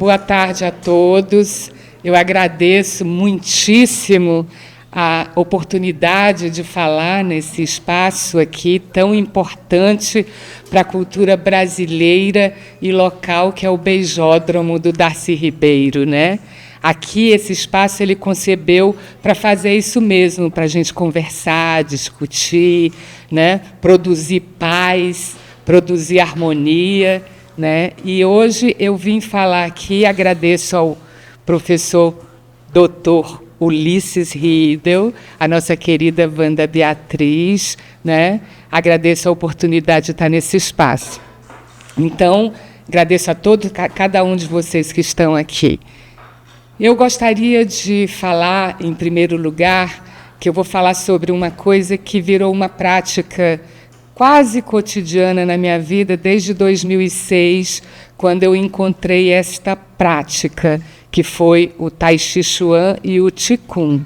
Boa tarde a todos. Eu agradeço muitíssimo a oportunidade de falar nesse espaço aqui tão importante para a cultura brasileira e local, que é o Beijódromo do Darcy Ribeiro, né? Aqui, esse espaço, ele concebeu para fazer isso mesmo, para a gente conversar, discutir, né? Produzir paz, produzir harmonia, né? E hoje eu vim falar aqui, agradeço ao professor doutor Ulisses Riedel, a nossa querida Wanda Beatriz, né? Agradeço a oportunidade de estar nesse espaço. Então, agradeço a cada um de vocês que estão aqui. Eu gostaria de falar, em primeiro lugar, que eu vou falar sobre uma coisa que virou uma prática quase cotidiana na minha vida desde 2006, quando eu encontrei esta prática, que foi o Tai Chi Chuan e o Qigong,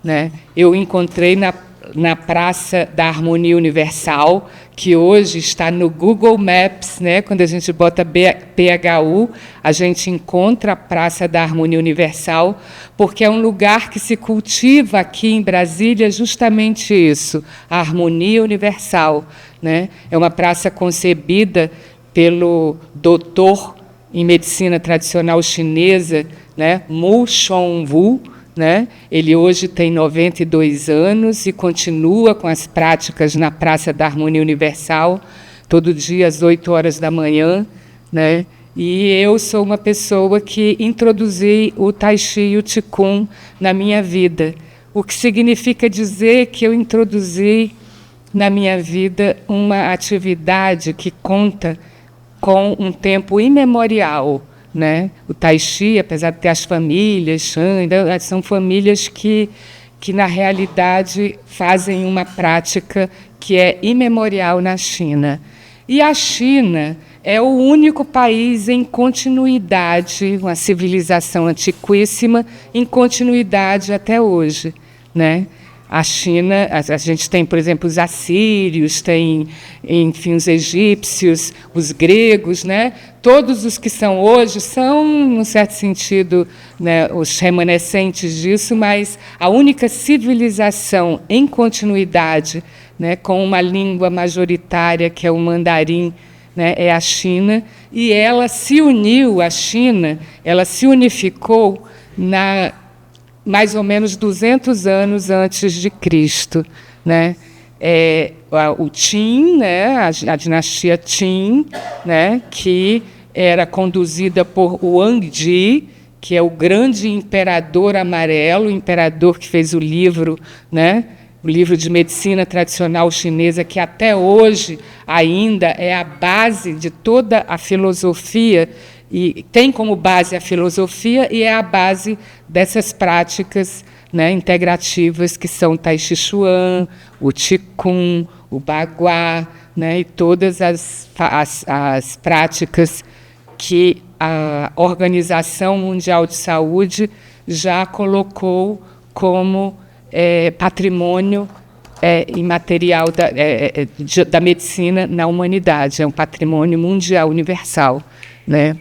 né? Eu encontrei na Praça da Harmonia Universal, que hoje está no Google Maps, né? Quando a gente bota PHU, a gente encontra a Praça da Harmonia Universal, porque é um lugar que se cultiva aqui em Brasília justamente isso, a harmonia universal, né? É uma praça concebida pelo doutor em medicina tradicional chinesa, né? Mu Xiongwu, né? Ele hoje tem 92 anos e continua com as práticas na Praça da Harmonia Universal, todo dia às 8 horas da manhã, né? E eu sou uma pessoa que introduzi o Tai Chi e o Qigong na minha vida, o que significa dizer que eu introduzi na minha vida uma atividade que conta com um tempo imemorial, né? O Tai Chi, apesar de ter as famílias, Shan, são famílias que na realidade, fazem uma prática que é imemorial na China. E a China é o único país em continuidade, uma civilização antiquíssima, em continuidade até hoje, né? A China, a gente tem, por exemplo, os assírios, tem, enfim, os egípcios, os gregos, né? Todos os que são hoje são, num certo sentido, né, os remanescentes disso, mas a única civilização em continuidade, né, com uma língua majoritária, que é o mandarim, né, é a China, e ela se uniu, a China, ela se unificou mais ou menos 200 anos antes de Cristo, né? O Qin, né? A dinastia Qin, né? Que era conduzida por Wang Di, que é o grande imperador amarelo, o imperador que fez o livro, né? O livro de medicina tradicional chinesa, que até hoje ainda é a base de toda a filosofia, e tem como base a filosofia e é a base dessas práticas, né, integrativas, que são o Tai Chi Chuan, o Qigong, o Bagua, né, e todas as práticas que a Organização Mundial de Saúde já colocou como patrimônio imaterial da medicina na humanidade. É um patrimônio mundial universal, né?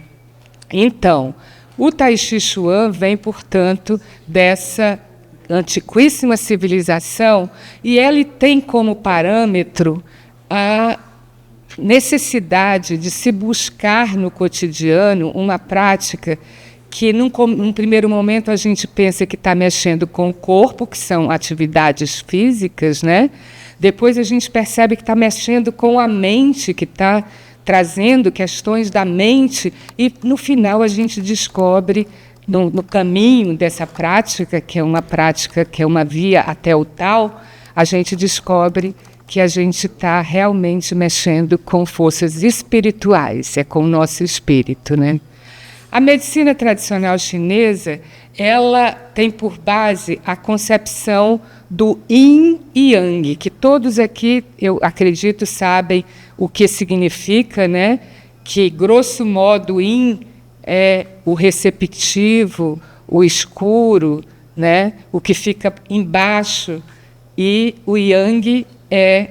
Então, o Tai Chi Chuan vem, portanto, dessa antiquíssima civilização, e ele tem como parâmetro a necessidade de se buscar no cotidiano uma prática que, num primeiro momento, a gente pensa que está mexendo com o corpo, que são atividades físicas, né? Depois a gente percebe que está mexendo com a mente, que está trazendo questões da mente, e, no final, a gente descobre, no caminho dessa prática, que é uma prática, que é uma via até o tal, a gente descobre que a gente está realmente mexendo com forças espirituais, é com o nosso espírito, né? A medicina tradicional chinesa, ela tem por base a concepção do yin e yang, que todos aqui, eu acredito, sabem o que significa, né? Que, grosso modo, o yin é o receptivo, o escuro, né? O que fica embaixo, e o yang é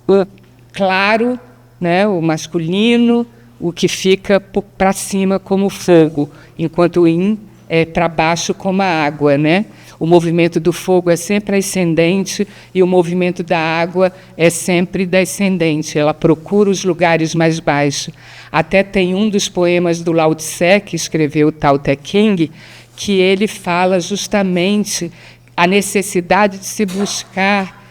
o claro, né? O masculino, o que fica para cima como fogo, enquanto o yin é para baixo como a água, né? O movimento do fogo é sempre ascendente e o movimento da água é sempre descendente. Ela procura os lugares mais baixos. Até tem um dos poemas do Lao Tse, que escreveu o Tao Te Ching, que ele fala justamente a necessidade de se buscar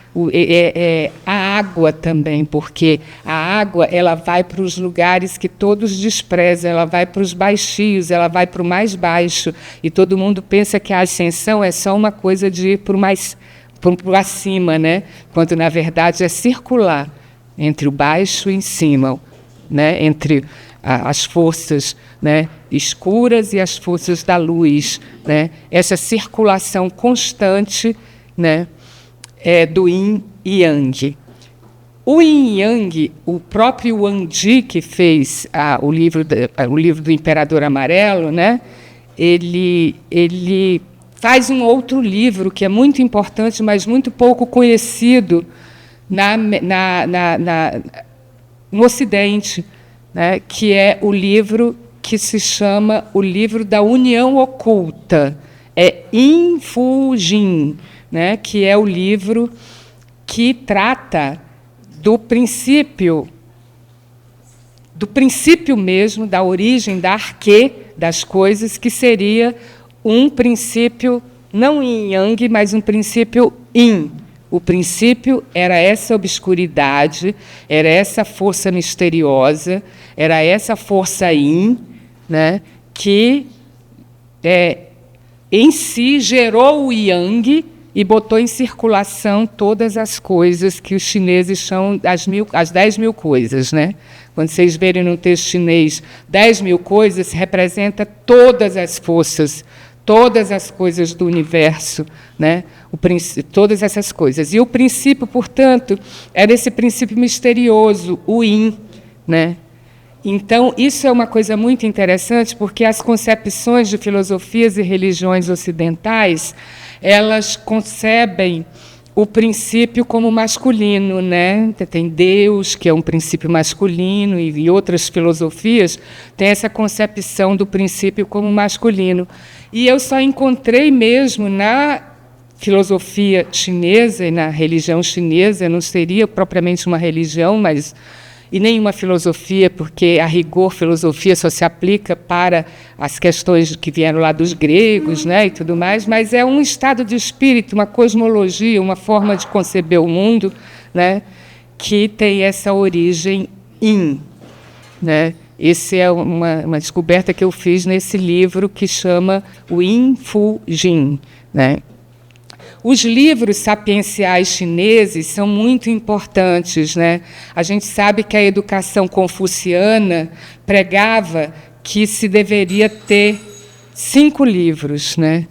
a água também, porque a água ela vai para os lugares que todos desprezam, ela vai para os baixios, ela vai para o mais baixo, e todo mundo pensa que a ascensão é só uma coisa de ir para o mais para cima, né? Quando na verdade é circular entre o baixo e em cima, né? Entre as forças, né, escuras e as forças da luz, né? Essa circulação constante, né, do yin e yang. O yin e yang, o próprio Wang Di, que fez o livro do Imperador Amarelo, né, ele faz um outro livro que é muito importante, mas muito pouco conhecido no Ocidente, né, que é o livro que se chama o livro da União Oculta. É Yin Fu Jin, né, que é o livro que trata do princípio mesmo, da origem, da arquê das coisas, que seria um princípio, não yin-yang, mas um princípio yin. O princípio era essa obscuridade, era essa força misteriosa, era essa força yin, né, que em si gerou o yang e botou em circulação todas as coisas que os chineses chamam as 10 mil coisas, né? Quando vocês verem no texto chinês 10 mil coisas, representa todas as forças, todas as coisas do universo, né? Todas essas coisas. E o princípio, portanto, era esse princípio misterioso, o yin, né? Então, isso é uma coisa muito interessante, porque as concepções de filosofias e religiões ocidentais, elas concebem o princípio como masculino, né? Tem Deus, que é um princípio masculino, e outras filosofias têm essa concepção do princípio como masculino. E eu só encontrei mesmo na filosofia chinesa e na religião chinesa, não seria propriamente uma religião, mas e nenhuma filosofia, porque, a rigor, filosofia só se aplica para as questões que vieram lá dos gregos, né, e tudo mais, mas é um estado de espírito, uma cosmologia, uma forma de conceber o mundo, né, que tem essa origem yin, né. Essa é uma descoberta que eu fiz nesse livro que chama o Yin Fu Jin, né. Os livros sapienciais chineses são muito importantes, né? A gente sabe que a educação confuciana pregava que se deveria ter 5 livros, né?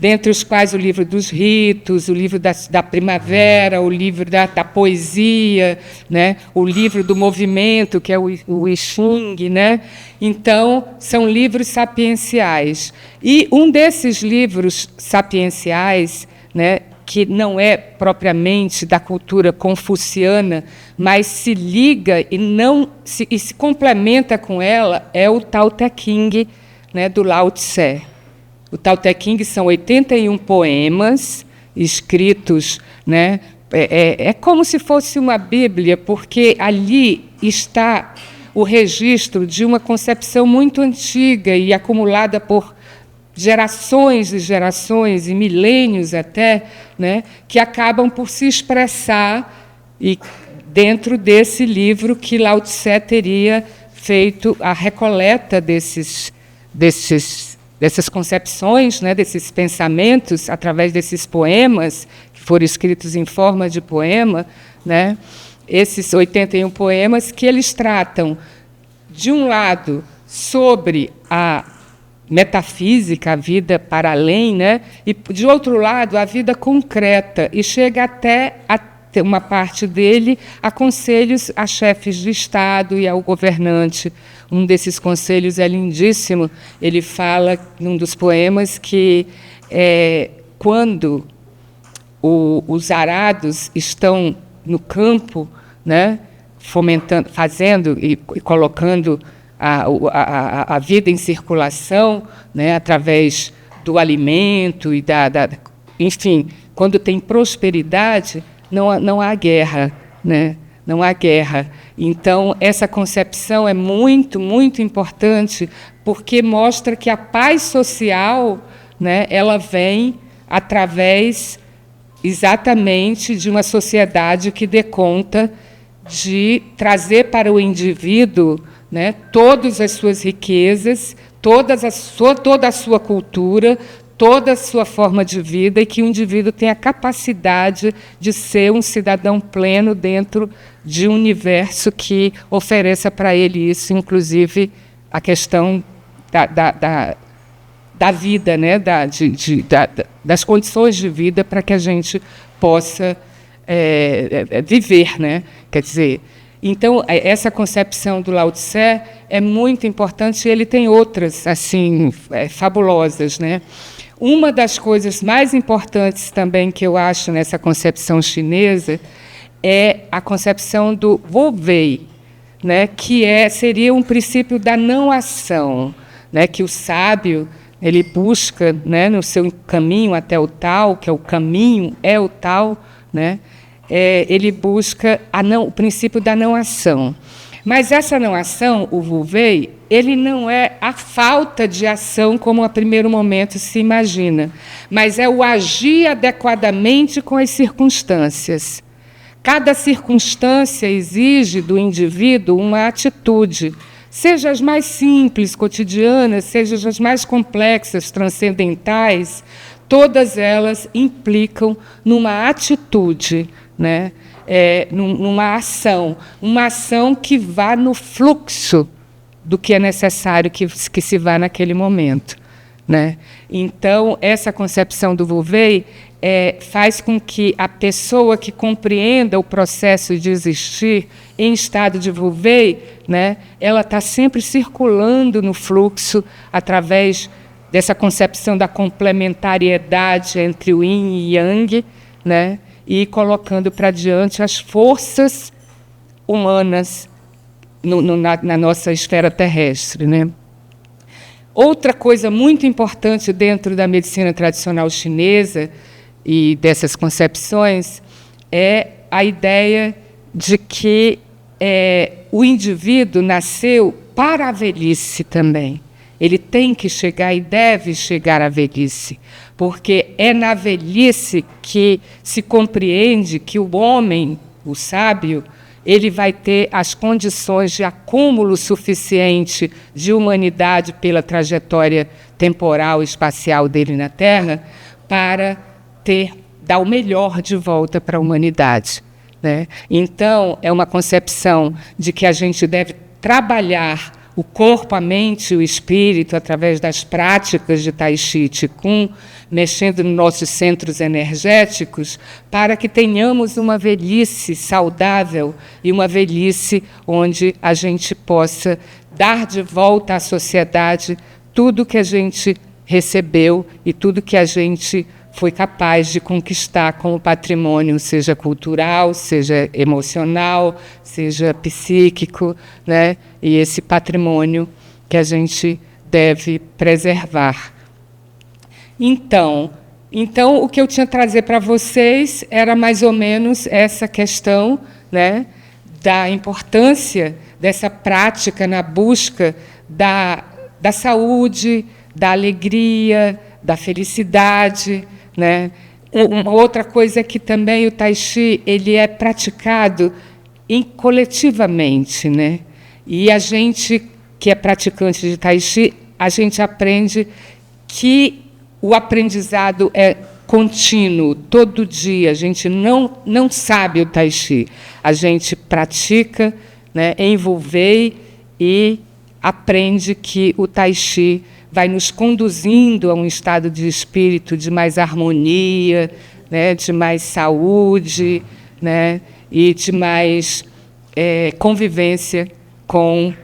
Dentre os quais o livro dos ritos, o livro da primavera, o livro da poesia, né? O livro do movimento, que é o I Ching, né? Então, são livros sapienciais. E um desses livros sapienciais, né, que não é propriamente da cultura confuciana, mas se liga e se complementa com ela, é o Tao Te Ching, né, do Lao Tse. O Tao Te Ching são 81 poemas escritos, né, é como se fosse uma Bíblia, porque ali está o registro de uma concepção muito antiga e acumulada por gerações e gerações, e milênios até, né, que acabam por se expressar dentro desse livro que Lao Tse teria feito a recoleta dessas concepções, né, desses pensamentos, através desses poemas, que foram escritos em forma de poema, né, esses 81 poemas que eles tratam, de um lado, sobre a metafísica, a vida para além, né? E, de outro lado, a vida concreta, e chega até uma parte dele a conselhos a chefes de Estado e ao governante. Um desses conselhos é lindíssimo. Ele fala, num dos poemas, que quando os arados estão no campo, né, fomentando, fazendo e colocando a vida em circulação, né, através do alimento e enfim, quando tem prosperidade, não há guerra, né? Não há guerra. Então, essa concepção é muito, muito importante, porque mostra que a paz social, né, ela vem através exatamente de uma sociedade que dê conta de trazer para o indivíduo, né, todas as suas riquezas, toda a sua cultura, toda a sua forma de vida, e que o indivíduo tenha a capacidade de ser um cidadão pleno dentro de um universo que ofereça para ele isso, inclusive a questão da vida, né, das condições de vida para que a gente possa viver, né? Quer dizer, então essa concepção do Lao Tse é muito importante, e ele tem outras assim fabulosas, né? Uma das coisas mais importantes também que eu acho nessa concepção chinesa é a concepção do Wu Wei, né, que seria um princípio da não ação, né, que o sábio ele busca, né, no seu caminho até o tal, que é o caminho é o tal, né, ele busca o princípio da não ação. Mas essa não ação, o Wu Wei, ele não é a falta de ação como a primeiro momento se imagina, mas é o agir adequadamente com as circunstâncias. Cada circunstância exige do indivíduo uma atitude, seja as mais simples, cotidianas, seja as mais complexas, transcendentais, todas elas implicam numa atitude, né? Numa ação, uma ação que vá no fluxo do que é necessário que se vá naquele momento, né? Então, essa concepção do Wu Wei faz com que a pessoa que compreenda o processo de existir em estado de Wu Wei, né, ela está sempre circulando no fluxo através dessa concepção da complementariedade entre o Yin e Yang, né, e colocando para diante as forças humanas na nossa esfera terrestre, né? Outra coisa muito importante dentro da medicina tradicional chinesa e dessas concepções é a ideia de que o indivíduo nasceu para a velhice também. Ele tem que chegar e deve chegar à velhice, porque é na velhice que se compreende que o homem, o sábio, ele vai ter as condições de acúmulo suficiente de humanidade pela trajetória temporal e espacial dele na Terra para dar o melhor de volta para a humanidade, né? Então, é uma concepção de que a gente deve trabalhar o corpo, a mente e o espírito através das práticas de Tai Chi e Qigong, mexendo nos nossos centros energéticos, para que tenhamos uma velhice saudável e uma velhice onde a gente possa dar de volta à sociedade tudo que a gente recebeu e tudo que a gente foi capaz de conquistar como patrimônio, seja cultural, seja emocional, seja psíquico, né? E esse patrimônio que a gente deve preservar. Então, o que eu tinha a trazer para vocês era mais ou menos essa questão, né, da importância dessa prática na busca da saúde, da alegria, da felicidade, né? Uma outra coisa é que também o Tai Chi ele é praticado coletivamente, né? E a gente que é praticante de Tai Chi, a gente aprende que o aprendizado é contínuo, todo dia. A gente não sabe o Tai Chi, a gente pratica, né, envolver e aprende que o Tai Chi vai nos conduzindo a um estado de espírito de mais harmonia, né, de mais saúde, né, e de mais convivência com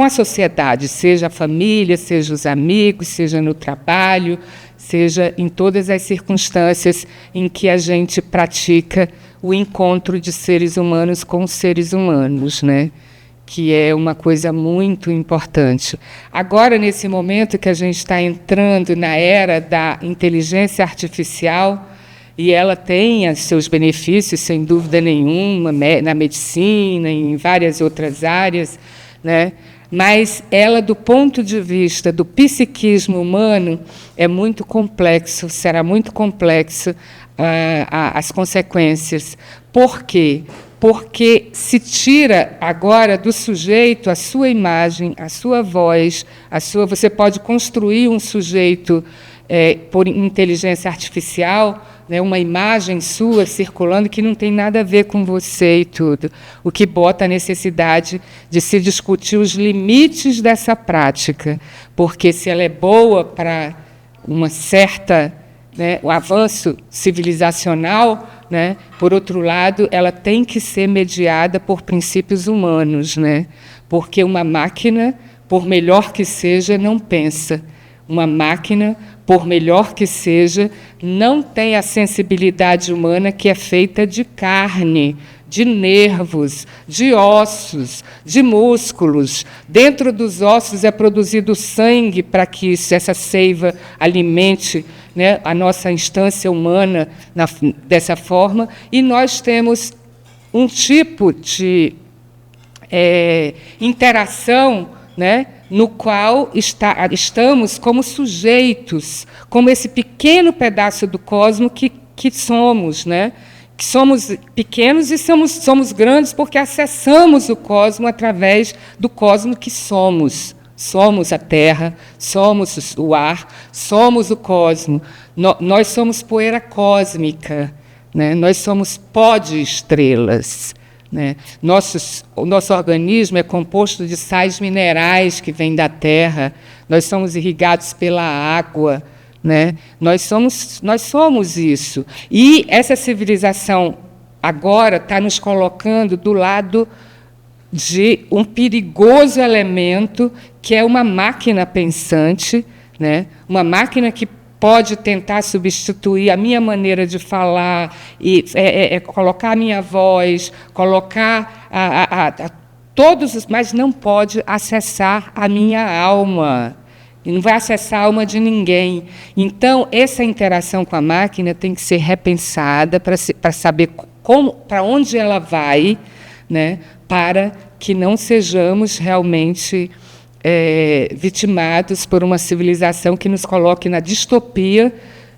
a sociedade, seja a família, seja os amigos, seja no trabalho, seja em todas as circunstâncias em que a gente pratica o encontro de seres humanos com seres humanos, né? que é uma coisa muito importante. Agora, nesse momento que a gente está entrando na era da inteligência artificial, e ela tem os seus benefícios, sem dúvida nenhuma, na medicina, em várias outras áreas, né? Mas ela, do ponto de vista do psiquismo humano, é muito complexo, será muito complexo as consequências. Por quê? Porque se tira agora do sujeito a sua imagem, a sua voz, você pode construir um sujeito por inteligência artificial, né, uma imagem sua circulando que não tem nada a ver com você e tudo, o que bota a necessidade de se discutir os limites dessa prática, porque se ela é boa para uma certa, né, o avanço civilizacional, né, por outro lado, ela tem que ser mediada por princípios humanos, né, porque uma máquina, por melhor que seja, não pensa. Uma máquina, por melhor que seja, não tem a sensibilidade humana que é feita de carne, de nervos, de ossos, de músculos. Dentro dos ossos é produzido sangue para que essa seiva alimente, né, a nossa instância humana dessa forma, e nós temos um tipo de interação, né, no qual estamos como sujeitos, como esse pequeno pedaço do cosmos que somos, né? Que somos pequenos e somos grandes porque acessamos o cosmos através do cosmos que somos. Somos a Terra, somos o ar, somos o cosmos. Nós somos poeira cósmica, né? Nós somos pó de estrelas. Né? O nosso organismo é composto de sais minerais que vêm da terra, nós somos irrigados pela água, né? Nós somos isso. E essa civilização agora está nos colocando do lado de um perigoso elemento, que é uma máquina pensante, né? Uma máquina que pode tentar substituir a minha maneira de falar, e colocar a minha voz, colocar todos, mas não pode acessar a minha alma. E não vai acessar a alma de ninguém. Então, essa interação com a máquina tem que ser repensada para saber para onde ela vai, né, para que não sejamos realmente vitimados por uma civilização que nos coloque na distopia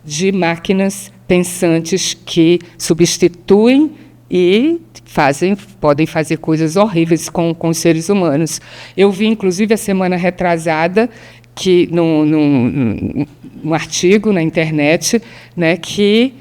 de máquinas pensantes que substituem e podem fazer coisas horríveis com os seres humanos. Eu vi, inclusive, a semana retrasada, que num artigo na internet, né, que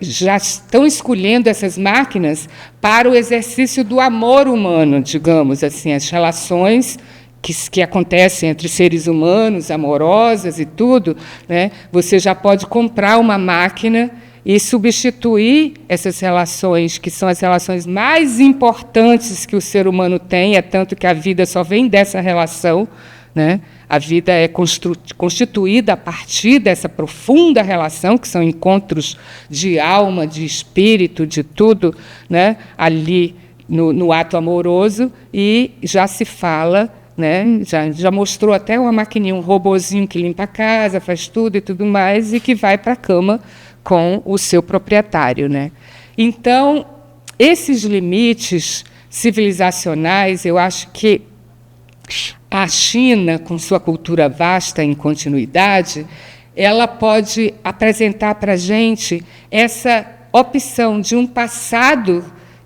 já estão escolhendo essas máquinas para o exercício do amor humano, digamos assim, as relações que acontecem entre seres humanos, amorosas e tudo, né? Você já pode comprar uma máquina e substituir essas relações, que são as relações mais importantes que o ser humano tem, é tanto que a vida só vem dessa relação, né? A vida é constituída a partir dessa profunda relação, que são encontros de alma, de espírito, de tudo, né, ali no ato amoroso, e já se fala, né, já mostrou até uma maquininha, um robozinho que limpa a casa, faz tudo e tudo mais, e que vai para a cama com o seu proprietário, né? Então, esses limites civilizacionais, eu acho que a China, com sua cultura vasta em continuidade, ela pode apresentar para a gente essa opção de um passado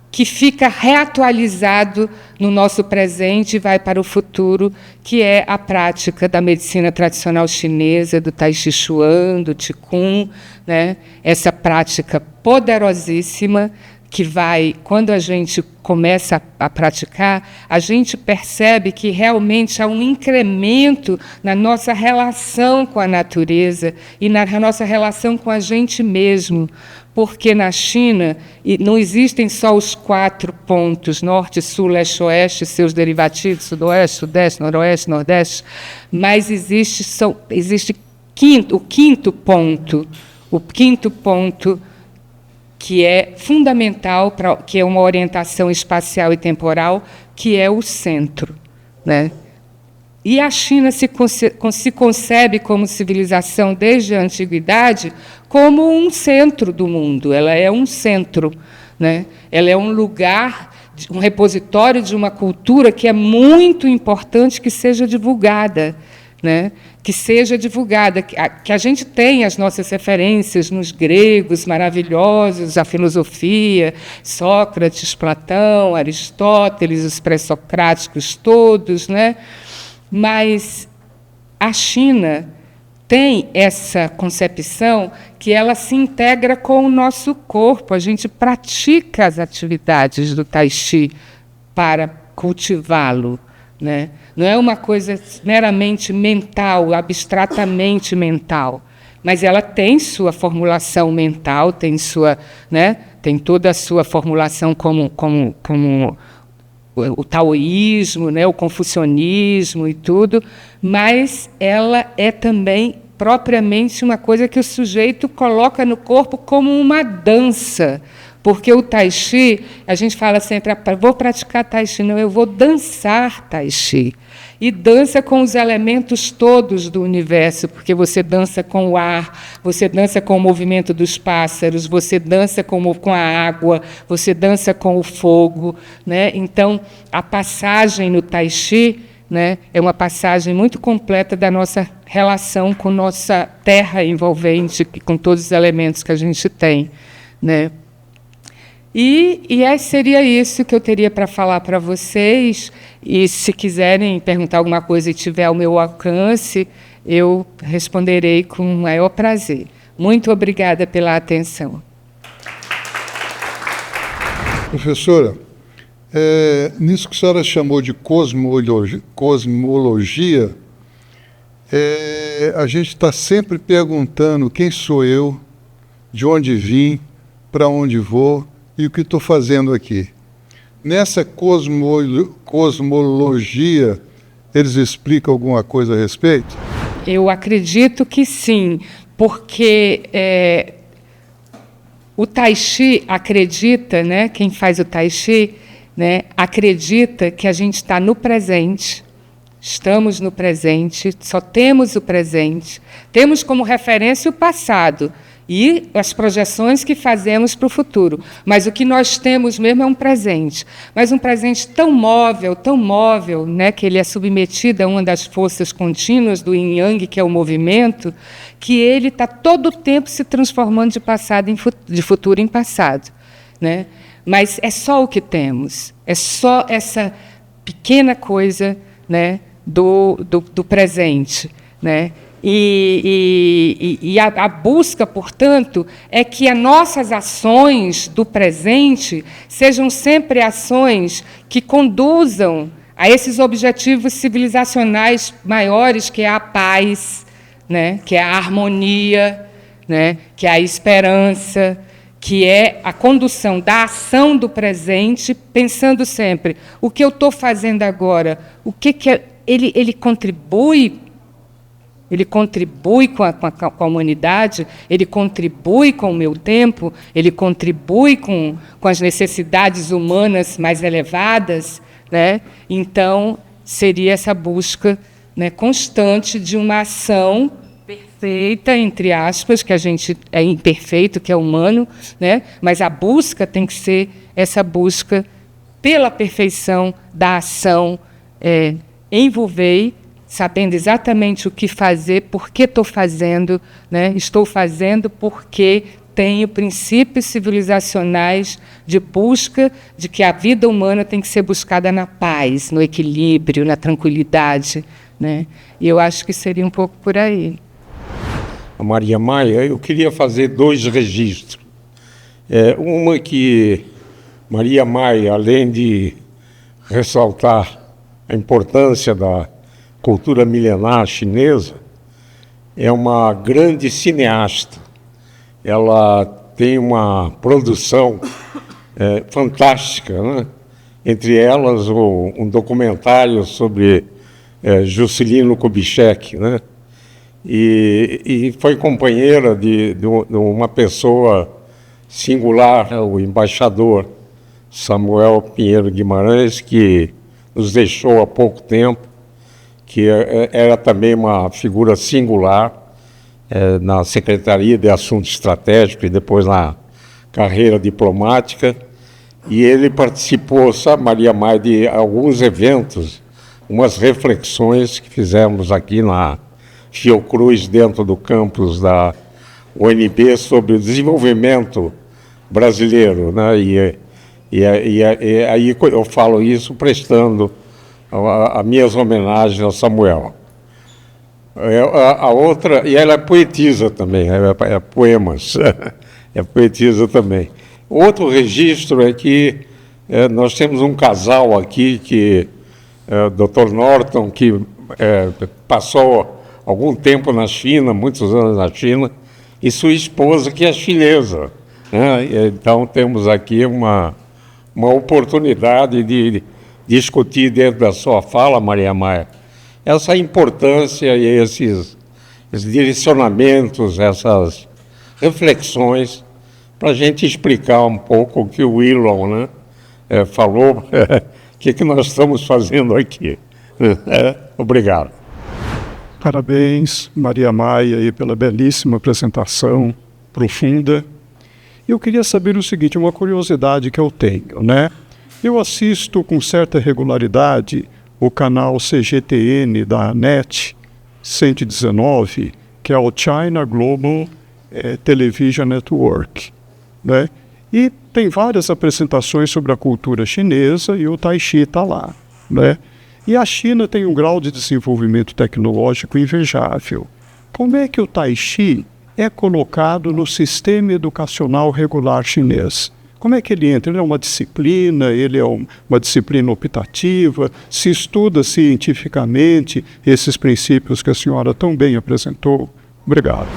que fica reatualizado no nosso presente e vai para o futuro, que é a prática da medicina tradicional chinesa, do Tai Chi Chuan, do Qigong, né? Essa prática poderosíssima que vai, quando a gente começa a praticar, a gente percebe que realmente há um incremento na nossa relação com a natureza e na nossa relação com a gente mesmo, porque na China não existem só os 4 pontos, norte, sul, leste, oeste, seus derivativos, sudoeste, sudeste, noroeste, nordeste, mas existe o quinto ponto que é fundamental, que é uma orientação espacial e temporal, que é o centro, né? E a China se concebe como civilização desde a antiguidade como um centro do mundo. Ela é um centro, né? Ela é um lugar, um repositório de uma cultura que é muito importante que seja divulgada, né? Que seja divulgada, que a gente tenha as nossas referências nos gregos maravilhosos, a filosofia, Sócrates, Platão, Aristóteles, os pré-socráticos todos, né? Mas a China tem essa concepção que ela se integra com o nosso corpo. A gente pratica as atividades do Tai Chi para cultivá-lo, né? Não é uma coisa meramente mental, abstratamente mental, mas ela tem sua formulação mental, tem sua, né? Tem toda a sua formulação como o taoísmo, né, o confucionismo e tudo, mas ela é também propriamente uma coisa que o sujeito coloca no corpo como uma dança, porque o Tai Chi, a gente fala sempre, vou praticar Tai Chi, não, eu vou dançar Tai Chi. E dança com os elementos todos do universo, porque você dança com o ar, você dança com o movimento dos pássaros, você dança com a água, você dança com o fogo, né? Então, a passagem no Tai Chi, né, é uma passagem muito completa da nossa relação com nossa terra envolvente, com todos os elementos que a gente tem, né? Seria isso que eu teria para falar para vocês. E, se quiserem perguntar alguma coisa e tiver ao meu alcance, eu responderei com o maior prazer. Muito obrigada pela atenção. Professora, nisso que a senhora chamou de cosmologia, a gente está sempre perguntando quem sou eu, de onde vim, para onde vou, e o que estou fazendo aqui. Nessa cosmologia, eles explicam alguma coisa a respeito? Eu acredito que sim, porque o Tai Chi acredita, né, quem faz o Tai Chi, né, acredita que a gente está no presente, estamos no presente, só temos o presente, temos como referência o passado, e as projeções que fazemos para o futuro. Mas o que nós temos mesmo é um presente. Mas um presente tão móvel, né, que ele é submetido a uma das forças contínuas do Yin Yang, que é o movimento, que ele está todo o tempo se transformando de futuro em passado, né? Mas é só o que temos. É só essa pequena coisa, né, do presente, né? A busca, portanto, é que as nossas ações do presente sejam sempre ações que conduzam a esses objetivos civilizacionais maiores, que é a paz, né, que é a harmonia, né, que é a esperança, que é a condução da ação do presente, pensando sempre o que eu estou fazendo agora, o que ele contribui. Ele contribui com a humanidade, ele contribui com o meu tempo, ele contribui com as necessidades humanas mais elevadas, né? Então, seria essa busca, né, constante de uma ação perfeita, entre aspas, que a gente é imperfeito, que é humano, né? Mas a busca tem que ser essa busca pela perfeição da ação, envolver, sabendo exatamente o que fazer, por que estou fazendo, né? Estou fazendo porque tenho princípios civilizacionais de busca de que a vida humana tem que ser buscada na paz, no equilíbrio, na tranquilidade, né? E eu acho que seria um pouco por aí. A Maria Maia, eu queria fazer 2 registros. Uma que Maria Maia, além de ressaltar a importância da cultura milenar chinesa, é uma grande cineasta. Ela tem uma produção fantástica, né? Entre elas um documentário sobre Juscelino Kubitschek, né? E foi companheira de uma pessoa singular, o embaixador Samuel Pinheiro Guimarães, que nos deixou há pouco tempo, que era também uma figura singular na Secretaria de Assuntos Estratégicos e depois na carreira diplomática. E ele participou, sabe, Maria Maia, de alguns eventos, umas reflexões que fizemos aqui na Fiocruz, dentro do campus da UNB, sobre o desenvolvimento brasileiro, né? E aí eu falo isso prestando as minhas homenagens ao Samuel. A outra, e ela é poetisa também, é poemas, é poetisa também. Outro registro é que nós temos um casal aqui, que o Dr. Norton, que passou algum tempo na China, muitos anos na China, e sua esposa, que é chinesa, né? Então temos aqui uma oportunidade de discutir dentro da sua fala, Maria Maia, essa importância e esses direcionamentos, essas reflexões, para a gente explicar um pouco o que o Willon, né, falou, o que nós estamos fazendo aqui. Obrigado. Parabéns, Maria Maia, aí, pela belíssima apresentação, profunda. Eu queria saber o seguinte, uma curiosidade que eu tenho, né? Eu assisto com certa regularidade o canal CGTN da NET 119, que é o China Global Television Network, né? E tem várias apresentações sobre a cultura chinesa e o Tai Chi está lá, né? E a China tem um grau de desenvolvimento tecnológico invejável. Como é que o Tai Chi é colocado no sistema educacional regular chinês? Como é que ele entra? Ele é uma disciplina, ele é uma disciplina optativa, se estuda cientificamente esses princípios que a senhora tão bem apresentou? Obrigado.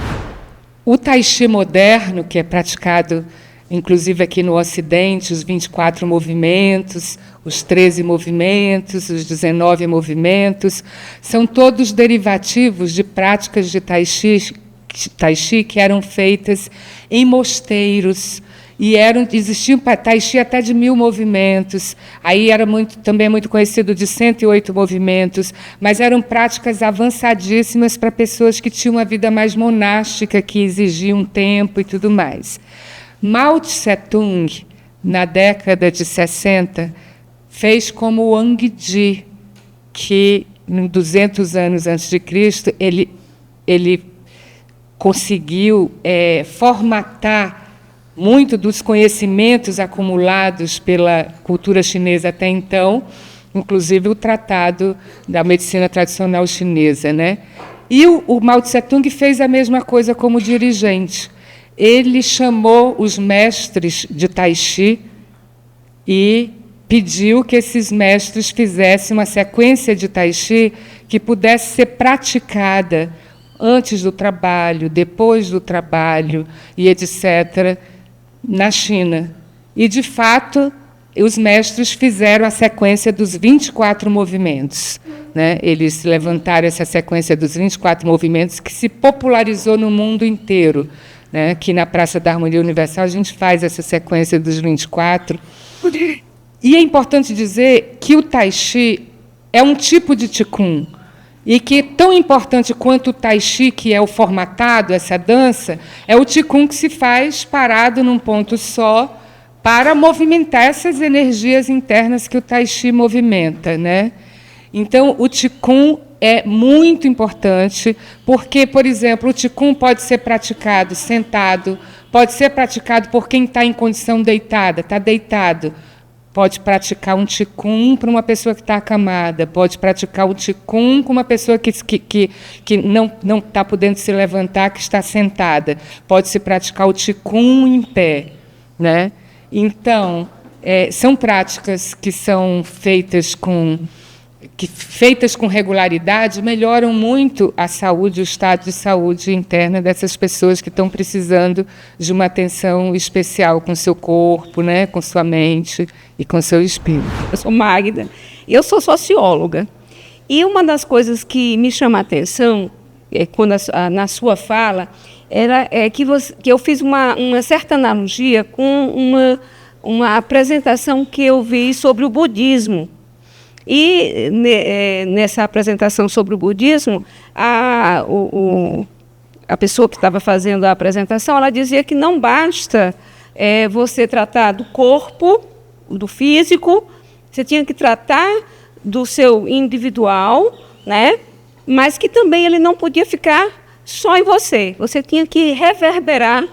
O Tai Chi moderno, que é praticado inclusive aqui no Ocidente, os 24 movimentos, os 13 movimentos, os 19 movimentos, são todos derivativos de práticas de Tai Chi que eram feitas em mosteiros, e existiam Tai Chi até de 1000 movimentos, aí era também muito conhecido de 108 movimentos, mas eram práticas avançadíssimas para pessoas que tinham uma vida mais monástica, que exigiam tempo e tudo mais. Mao Tse-tung, na década de 60, fez como o Wang Di, que, 200 anos antes de Cristo, ele conseguiu formatar muito dos conhecimentos acumulados pela cultura chinesa até então, inclusive o Tratado da Medicina Tradicional Chinesa, né? E o Mao Tse-tung fez a mesma coisa como dirigente. Ele chamou os mestres de Tai Chi e pediu que esses mestres fizessem uma sequência de Tai Chi que pudesse ser praticada antes do trabalho, depois do trabalho e etc., na China. E, de fato, os mestres fizeram a sequência dos 24 movimentos, né? Eles levantaram essa sequência dos 24 movimentos que se popularizou no mundo inteiro, né? Aqui na Praça da Harmonia Universal a gente faz essa sequência dos 24. E é importante dizer que o Tai Chi é um tipo de Qigong, e que, tão importante quanto o Tai Chi, que é o formatado, essa dança, é o Qigong que se faz parado num ponto só para movimentar essas energias internas que o Tai Chi movimenta, né? Então, o Qigong é muito importante, porque, por exemplo, o Qigong pode ser praticado sentado, pode ser praticado por quem está em condição deitada, está deitado. Pode praticar um Qigong para uma pessoa que está acamada, pode praticar um Qigong com uma pessoa que não está podendo se levantar, que está sentada. Pode-se praticar o Qigong em pé, né? Então, são práticas que são feitas com regularidade, melhoram muito a saúde, o estado de saúde interna dessas pessoas que estão precisando de uma atenção especial com seu corpo, né, com sua mente e com seu espírito. Eu sou Magda, eu sou socióloga. E uma das coisas que me chama a atenção na sua fala, que eu fiz uma certa analogia com uma apresentação que eu vi sobre o budismo. E nessa apresentação sobre o budismo, a pessoa que estava fazendo a apresentação, ela dizia que não basta você tratar do corpo, do físico, você tinha que tratar do seu individual, né? Mas que também ele não podia ficar só em você. Você tinha que reverberar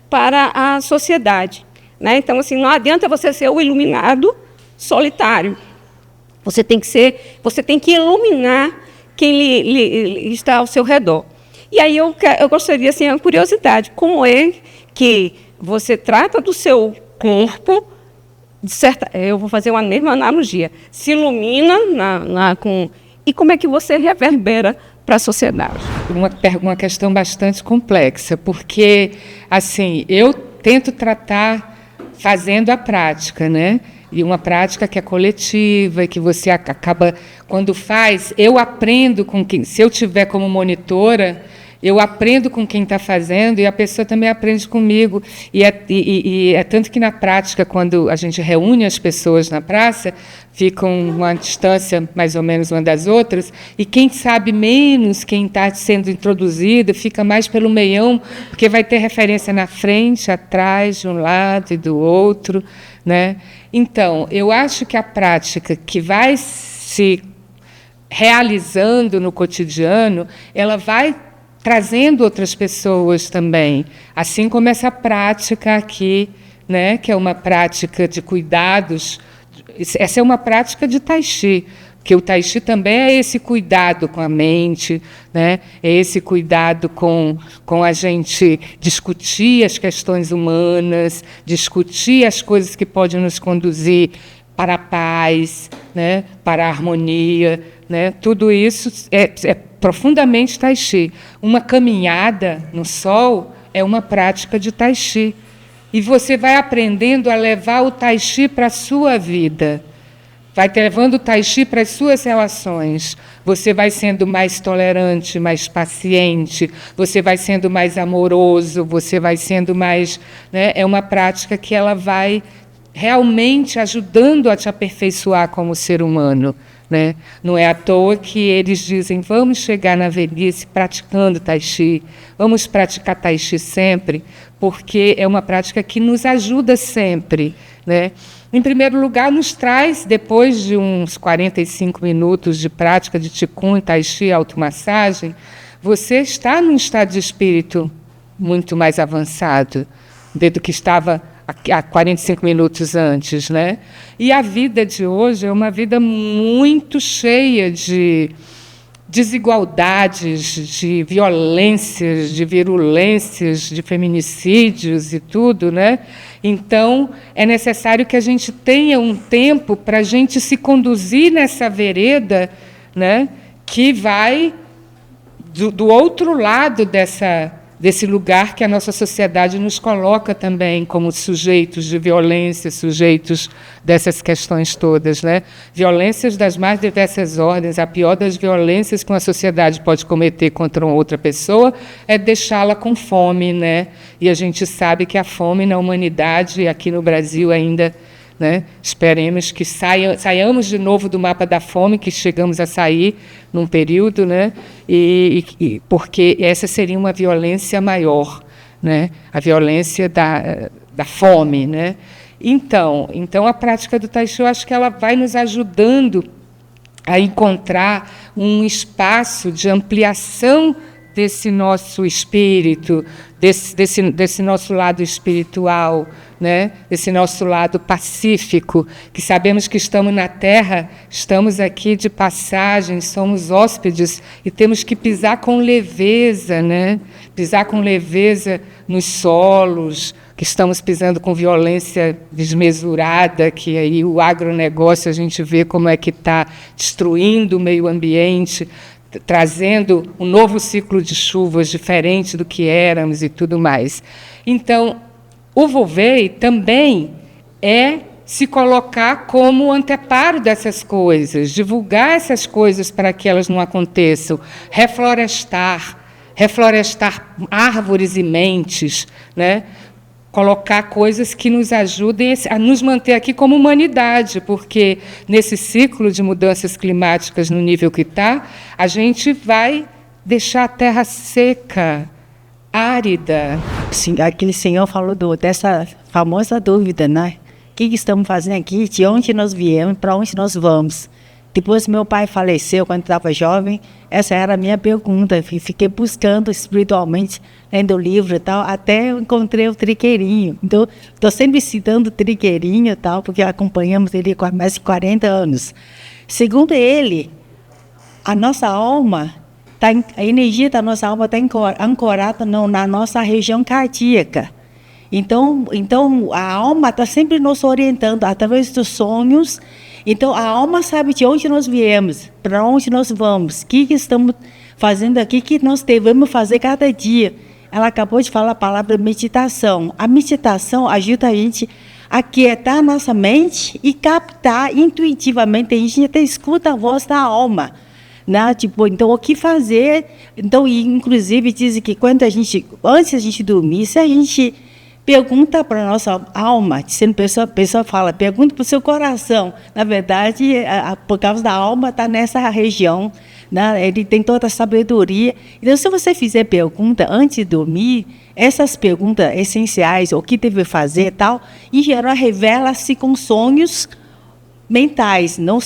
para a sociedade, né? Então, assim, não adianta você ser o iluminado solitário. Você tem que iluminar quem está ao seu redor. E aí eu gostaria, assim, a curiosidade, como é que você trata do seu corpo, eu vou fazer uma mesma analogia, se ilumina e como é que você reverbera para a sociedade? Uma questão bastante complexa, porque, assim, eu tento tratar fazendo a prática, né? E uma prática que é coletiva, que você acaba, quando faz, eu aprendo com quem, se eu tiver como monitora, eu aprendo com quem está fazendo e a pessoa também aprende comigo. E é tanto que na prática, quando a gente reúne as pessoas na praça, ficam uma distância mais ou menos uma das outras, e quem sabe menos, quem está sendo introduzido, fica mais pelo meião, porque vai ter referência na frente, atrás, de um lado e do outro, né? Então, eu acho que a prática que vai se realizando no cotidiano, ela vai trazendo outras pessoas também, assim como essa prática aqui, né, que é uma prática de cuidados. Essa é uma prática de Tai Chi, porque o Tai Chi também é esse cuidado com a mente, né, é esse cuidado com a gente discutir as questões humanas, discutir as coisas que podem nos conduzir para a paz, né, para a harmonia, né, tudo isso é profundamente Tai Chi. Uma caminhada no sol é uma prática de Tai Chi. E você vai aprendendo a levar o Tai Chi para a sua vida. Vai levando o Tai Chi para as suas relações. Você vai sendo mais tolerante, mais paciente, você vai sendo mais amoroso, você vai sendo mais... né, é uma prática que ela vai realmente ajudando a te aperfeiçoar como ser humano. Né? Não é à toa que eles dizem, vamos chegar na velhice praticando Tai Chi, vamos praticar Tai Chi sempre, porque é uma prática que nos ajuda sempre. Né? Em primeiro lugar, nos traz, depois de uns 45 minutos de prática de Qigong, Tai Chi, automassagem, você está num estado de espírito muito mais avançado do que estava há 45 minutos antes, né? E a vida de hoje é uma vida muito cheia de desigualdades, de violências, de virulências, de feminicídios e tudo, né? Então, é necessário que a gente tenha um tempo para a gente se conduzir nessa vereda, né? Que vai do outro lado desse lugar que a nossa sociedade nos coloca também como sujeitos de violência, sujeitos dessas questões todas, né? Violências das mais diversas ordens. A pior das violências que uma sociedade pode cometer contra uma outra pessoa é deixá-la com fome, né? E a gente sabe que a fome na humanidade, aqui no Brasil ainda... né? Esperemos que saiamos de novo do mapa da fome, que chegamos a sair num período, né? Porque essa seria uma violência maior, né? A violência da fome. Né? Então, a prática do Tai Chi, eu acho que ela vai nos ajudando a encontrar um espaço de ampliação desse nosso espírito, desse nosso lado espiritual, né? Desse nosso lado pacífico, que sabemos que estamos na Terra, estamos aqui de passagem, somos hóspedes e temos que pisar com leveza, né? Pisar com leveza nos solos, que estamos pisando com violência desmesurada, que aí o agronegócio a gente vê como é que está destruindo o meio ambiente, trazendo um novo ciclo de chuvas diferente do que éramos e tudo mais. Então, o Wu-Wei também é se colocar como anteparo dessas coisas, divulgar essas coisas para que elas não aconteçam, reflorestar, reflorestar árvores e mentes, né? Colocar coisas que nos ajudem a nos manter aqui como humanidade, porque nesse ciclo de mudanças climáticas no nível que está, a gente vai deixar a terra seca, árida. Sim, aquele senhor falou dessa famosa dúvida, né? O que estamos fazendo aqui? De onde nós viemos? Para onde nós vamos? Depois meu pai faleceu quando estava jovem. Essa era a minha pergunta. Fiquei buscando espiritualmente, lendo livro e tal, até eu encontrei o Triqueirinho. Então, estou sempre citando o Triqueirinho e tal, porque acompanhamos ele há mais de 40 anos. Segundo ele, a nossa alma, a energia da nossa alma está ancorada na nossa região cardíaca. Então a alma está sempre nos orientando através dos sonhos. Então, a alma sabe de onde nós viemos, para onde nós vamos, o que estamos fazendo aqui, o que nós devemos fazer cada dia. Ela acabou de falar a palavra meditação. A meditação ajuda a gente a quietar a nossa mente e captar intuitivamente. A gente até escuta a voz da alma, né? Tipo, então, o que fazer? Então, inclusive, dizem que antes a gente dormir, se a gente pergunta para a nossa alma, sendo a pessoa fala, pergunta para o seu coração. Na verdade, por causa da alma, está nessa região, né? Ele tem toda a sabedoria. Então, se você fizer pergunta antes de dormir, essas perguntas essenciais, o que deve fazer e tal, em geral, revela-se com sonhos mentais, não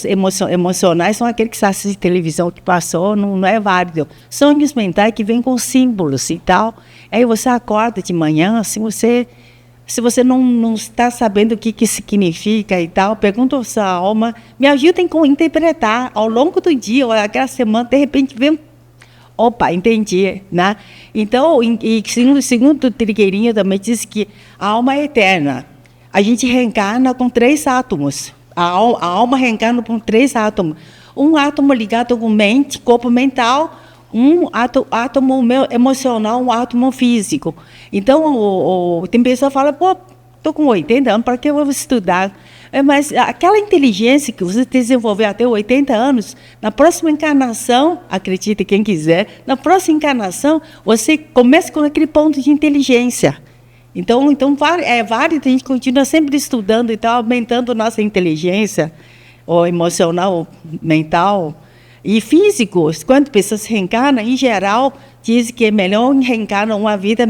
emocionais, são aqueles que você assiste televisão que passou, não é válido. Sonhos mentais que vêm com símbolos e tal. Aí você acorda de manhã, assim, se você não está sabendo o que significa e tal, pergunta à sua alma, me ajudem a interpretar ao longo do dia, ou aquela semana, de repente vem, opa, entendi, né? Então, segundo o Trigueirinho também diz que a alma é eterna. A gente reencarna com 3 átomos. A alma reencarna com 3 átomos. Um átomo ligado com mente, corpo mental, um átomo emocional, um átomo físico. Então, tem pessoa que fala, pô, estou com 80 anos, para que eu vou estudar? Mas aquela inteligência que você desenvolveu até 80 anos, na próxima encarnação, acredite quem quiser, na próxima encarnação, você começa com aquele ponto de inteligência. Então é válido, a gente continua sempre estudando e tal, aumentando nossa inteligência, ou emocional, ou mental, e físicos. Quando pessoas reencarnam, em geral, dizem que é melhor reencarnar uma vida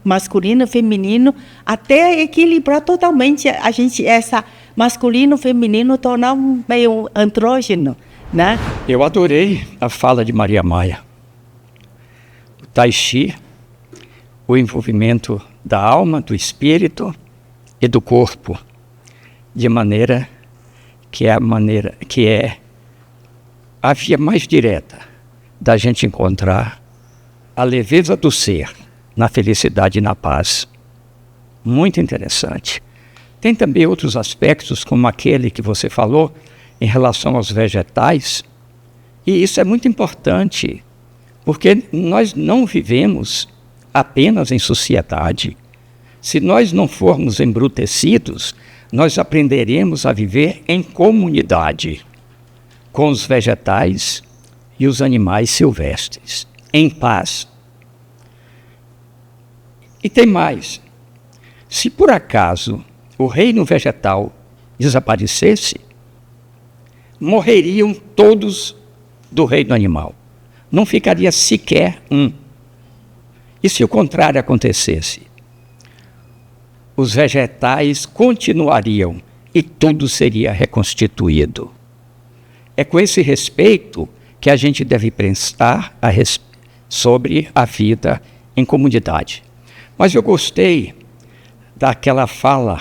masculina, feminino, até equilibrar totalmente a gente, essa masculino, feminino, tornar meio andrógeno, né? Eu adorei a fala de Maria Maia. O Tai Chi, o envolvimento da alma, do espírito e do corpo, de maneira que é a via mais direta da gente encontrar a leveza do ser na felicidade e na paz. Muito interessante. Tem também outros aspectos, como aquele que você falou em relação aos vegetais, e isso é muito importante, porque nós não vivemos apenas em sociedade. Se nós não formos embrutecidos, nós aprenderemos a viver em comunidade, com os vegetais e os animais silvestres, em paz. E tem mais. Se por acaso o reino vegetal desaparecesse, morreriam todos do reino animal. Não ficaria sequer um. E se o contrário acontecesse? Os vegetais continuariam e tudo seria reconstituído. É com esse respeito que a gente deve pensar sobre a vida em comunidade. Mas eu gostei daquela fala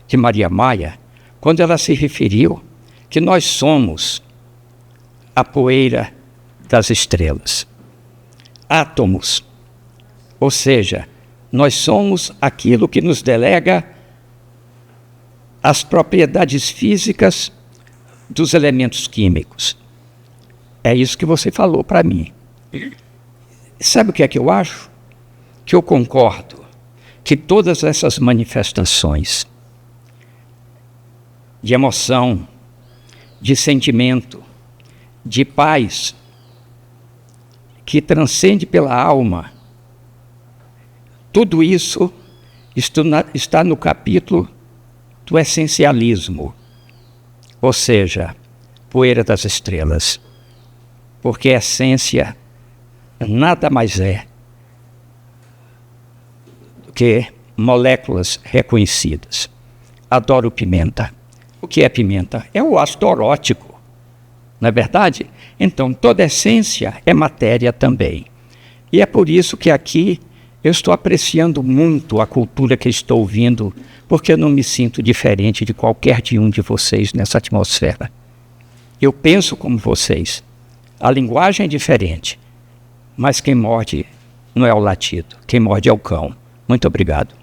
de Maria Maia, quando ela se referiu que nós somos a poeira das estrelas, átomos. Ou seja, nós somos aquilo que nos delega as propriedades físicas dos elementos químicos. É isso que você falou para mim. Sabe o que é que eu acho? Que eu concordo que todas essas manifestações de emoção, de sentimento, de paz, que transcende pela alma. Tudo isso está no capítulo do essencialismo, ou seja, poeira das estrelas, porque a essência nada mais é do que moléculas reconhecidas. Adoro pimenta. O que é pimenta? É o ácido orótico, não é verdade? Então, toda essência é matéria também. E é por isso que aqui eu estou apreciando muito a cultura que estou ouvindo, porque eu não me sinto diferente de qualquer de um de vocês nessa atmosfera. Eu penso como vocês. A linguagem é diferente, mas quem morde não é o latido, quem morde é o cão. Muito obrigado.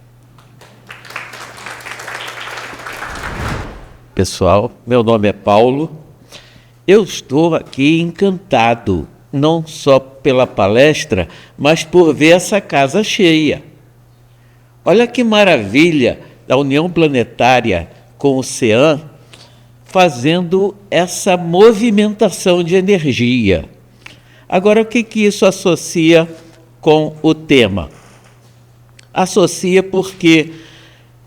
Pessoal, meu nome é Paulo. Eu estou aqui encantado, não só pela palestra, mas por ver essa casa cheia. Olha que maravilha da União Planetária com o CEAM fazendo essa movimentação de energia. Agora, o que isso associa com o tema? Associa porque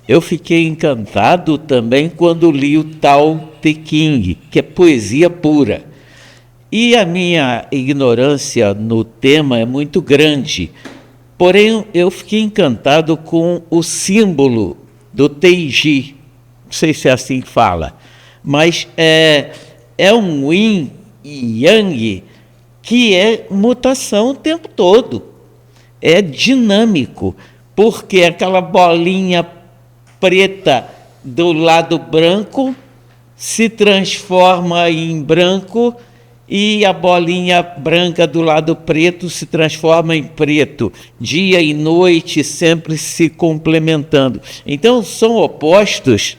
eu fiquei encantado também quando li o Tao Te Ching, que é poesia pura. E a minha ignorância no tema é muito grande. Porém, eu fiquei encantado com o símbolo do Teiji. Não sei se é assim que fala. Mas é um yin e yang que é mutação o tempo todo. É dinâmico, porque aquela bolinha preta do lado branco se transforma em branco e a bolinha branca do lado preto se transforma em preto, dia e noite sempre se complementando. Então são opostos,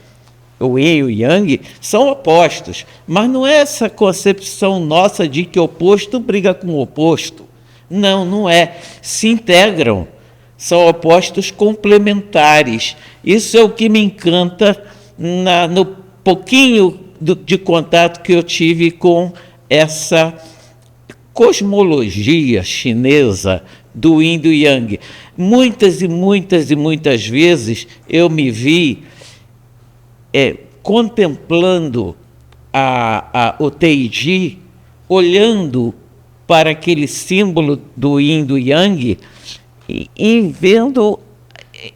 o yin e o yang são opostos, mas não é essa concepção nossa de que oposto briga com oposto. Não, não é. Se integram. São opostos complementares. Isso é o que me encanta no pouquinho de contato que eu tive com essa cosmologia chinesa do yin e do yang. Muitas e muitas e muitas vezes eu me vi contemplando o Teiji, olhando para aquele símbolo do yin e do yang, e vendo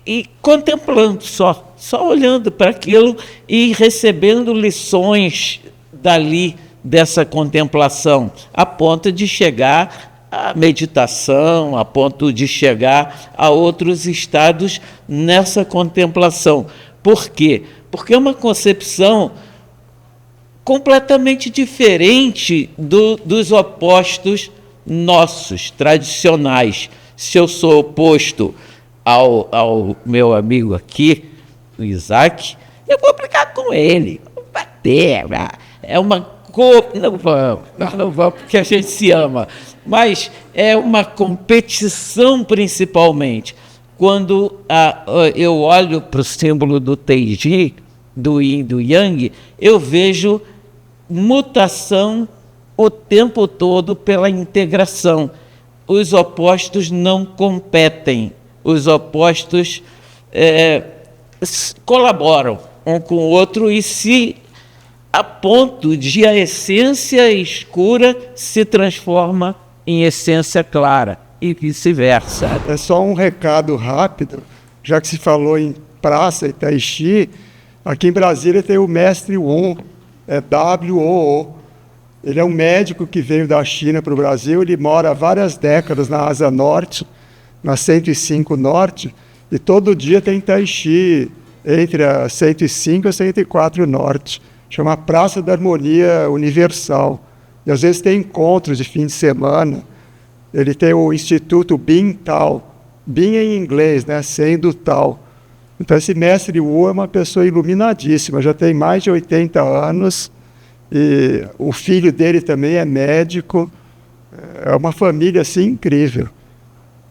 e contemplando só olhando para aquilo e recebendo lições dali dessa contemplação, a ponto de chegar à meditação, a ponto de chegar a outros estados nessa contemplação. Por quê? Porque é uma concepção completamente diferente dos opostos nossos, tradicionais. Se eu sou oposto ao meu amigo aqui, o Isaac, eu vou brigar com ele, vou bater. É uma não vamos, porque a gente se ama, mas é uma competição principalmente. Quando eu olho para o símbolo do Teiji, do Yin e do Yang, eu vejo mutação o tempo todo pela integração. Os opostos não competem, os opostos colaboram um com o outro e a ponto de a essência escura se transforma em essência clara e vice-versa. É só um recado rápido, já que se falou em praça e tai chi, aqui em Brasília tem o mestre Won, W-O-O. Ele é um médico que veio da China para o Brasil, ele mora há várias décadas na Asa Norte, na 105 Norte, e todo dia tem tai chi entre a 105 e a 104 Norte. Chama Praça da Harmonia Universal. E às vezes tem encontros de fim de semana. Ele tem o Instituto Bin Tao. Bin em inglês, né? Sendo Tao. Então esse mestre Wu é uma pessoa iluminadíssima, já tem mais de 80 anos. E o filho dele também é médico. É uma família assim incrível.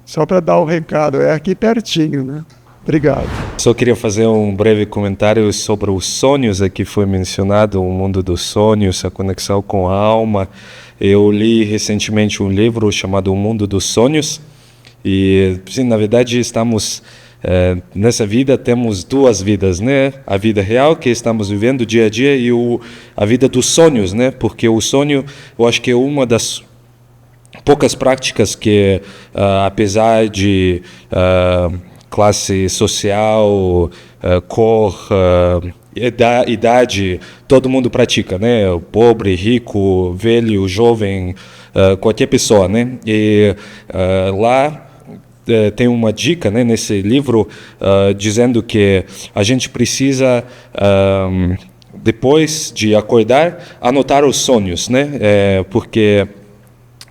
Só para dar o recado, é aqui pertinho, né? Obrigado. Só queria fazer um breve comentário sobre os sonhos, aqui foi mencionado o mundo dos sonhos, a conexão com a alma. Eu li recentemente um livro chamado O Mundo dos Sonhos e, sim, na verdade, estamos nessa vida temos duas vidas, né? A vida real que estamos vivendo dia a dia e a vida dos sonhos, né? Porque o sonho, eu acho que é uma das poucas práticas que, apesar de classe social, cor, idade, todo mundo pratica, né? O pobre, rico, velho, jovem, qualquer pessoa, né? E lá tem uma dica, né, nesse livro dizendo que a gente precisa depois de acordar anotar os sonhos, né? Porque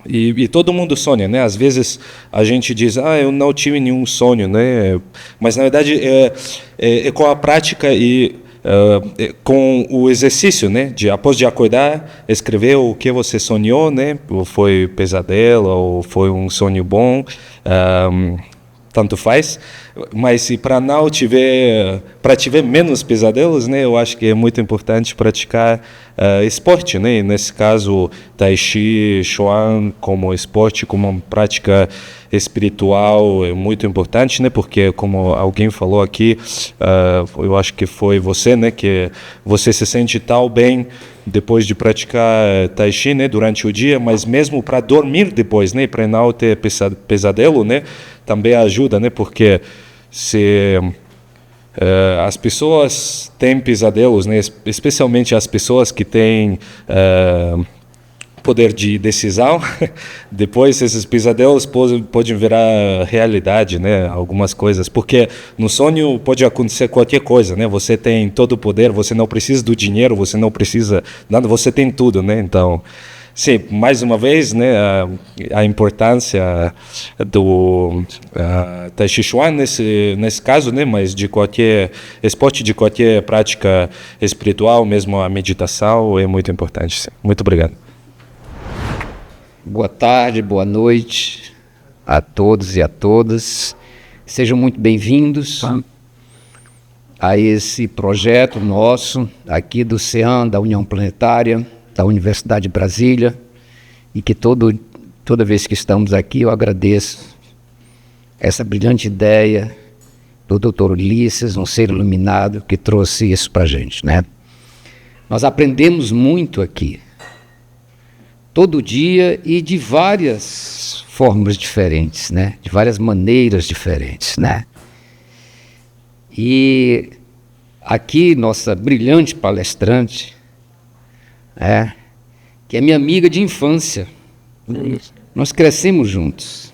e todo mundo sonha, né? Às vezes a gente diz, eu não tive nenhum sonho, né? Mas na verdade é com a prática e com o exercício, né? Após de acordar, escrever o que você sonhou, né? Ou foi pesadelo, ou foi um sonho bom, tanto faz. Mas para não tiver, menos pesadelos, né? Eu acho que é muito importante praticar esporte, né? Nesse caso, Tai Chi, Chuan como esporte, como uma prática espiritual é muito importante, né? Porque como alguém falou aqui, eu acho que foi você, né? Que você se sente tão bem depois de praticar Tai Chi, né? Durante o dia, mas mesmo para dormir depois, né? Para não ter pesadelo, né? Também ajuda, né? Porque se as pessoas têm pesadelos, né? Especialmente as pessoas que têm poder de decisão, depois esses pesadelos podem virar realidade, né? Algumas coisas, porque no sonho pode acontecer qualquer coisa, né? Você tem todo o poder, você não precisa do dinheiro, você não precisa nada, você tem tudo, né? Então, sim, mais uma vez, né, a importância do Tai Chi Chuan nesse caso, né, mas de qualquer esporte, de qualquer prática espiritual, mesmo a meditação, é muito importante. Sim. Muito obrigado. Boa tarde, boa noite a todos e a todas. Sejam muito bem-vindos a esse projeto nosso aqui do CEAN, da União Planetária, da Universidade de Brasília, e que toda vez que estamos aqui eu agradeço essa brilhante ideia do Dr. Ulisses, um ser iluminado, que trouxe isso para a gente, né? Nós aprendemos muito aqui, todo dia e de várias formas diferentes, né? De várias maneiras diferentes, né? E aqui nossa brilhante palestrante, que é minha amiga de infância. Nós crescemos juntos.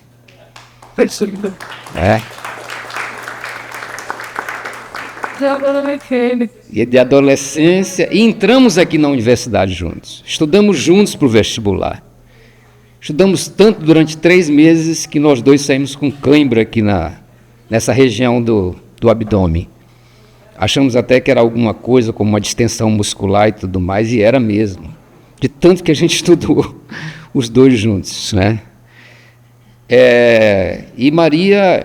E de adolescência, e entramos aqui na universidade juntos. Estudamos juntos para o vestibular. Estudamos tanto durante 3 meses que nós dois saímos com cãibra aqui nessa região do abdômen. Achamos até que era alguma coisa como uma distensão muscular e tudo mais, e era mesmo. De tanto que a gente estudou os dois juntos, né? E Maria,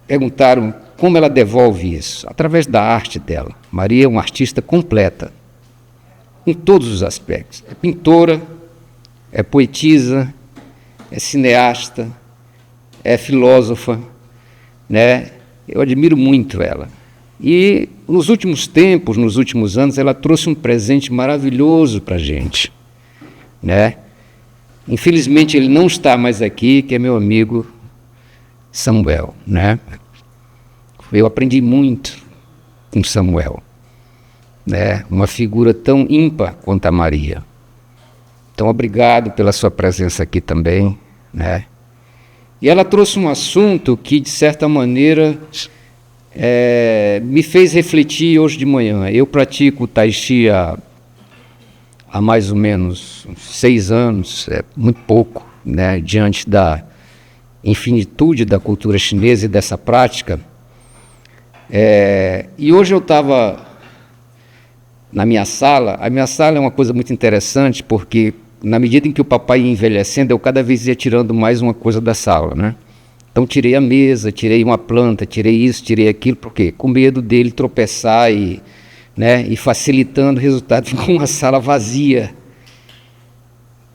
perguntaram como ela devolve isso. Através da arte dela. Maria é uma artista completa, em todos os aspectos. É pintora, é poetisa, é cineasta, é filósofa, né? Eu admiro muito ela. E nos últimos tempos, nos últimos anos, ela trouxe um presente maravilhoso para a gente, né? Infelizmente ele não está mais aqui, que é meu amigo Samuel, né? Eu aprendi muito com Samuel, né? Uma figura tão ímpar quanto a Maria. Então, obrigado pela sua presença aqui também, né? E ela trouxe um assunto que, de certa maneira, me fez refletir hoje de manhã. Eu pratico Tai Chi há mais ou menos 6 anos, muito pouco, né, diante da infinitude da cultura chinesa e dessa prática. E hoje eu estava na minha sala. A minha sala é uma coisa muito interessante, porque na medida em que o papai ia envelhecendo, eu cada vez ia tirando mais uma coisa da sala, né? Então tirei a mesa, tirei uma planta, tirei isso, tirei aquilo, por quê? Com medo dele tropeçar e facilitando o resultado, ficou uma sala vazia.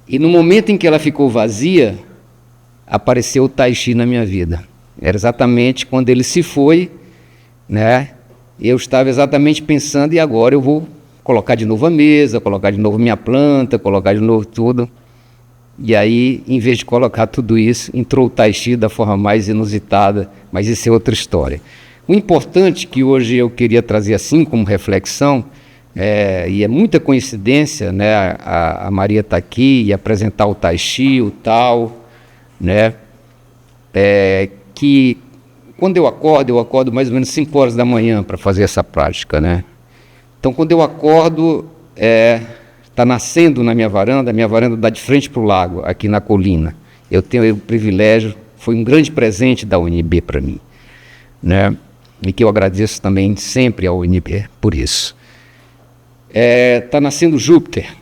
E no momento em que ela ficou vazia, apareceu o Tai Chi na minha vida. Era exatamente quando ele se foi, né? Eu estava exatamente pensando, e agora eu vou colocar de novo a mesa, colocar de novo minha planta, colocar de novo tudo. E aí, em vez de colocar tudo isso, entrou o Tai Chi da forma mais inusitada, mas isso é outra história. O importante que hoje eu queria trazer assim como reflexão, e é muita coincidência, né, a Maria está aqui e apresentar o Tai Chi, o Tao, né, que quando eu acordo mais ou menos 5 horas da manhã para fazer essa prática, né. Então, quando eu acordo, está nascendo na minha varanda dá de frente para o lago, aqui na colina. Eu tenho o privilégio, foi um grande presente da UNB para mim, né, e que eu agradeço também sempre ao UNB por isso. Está nascendo Júpiter,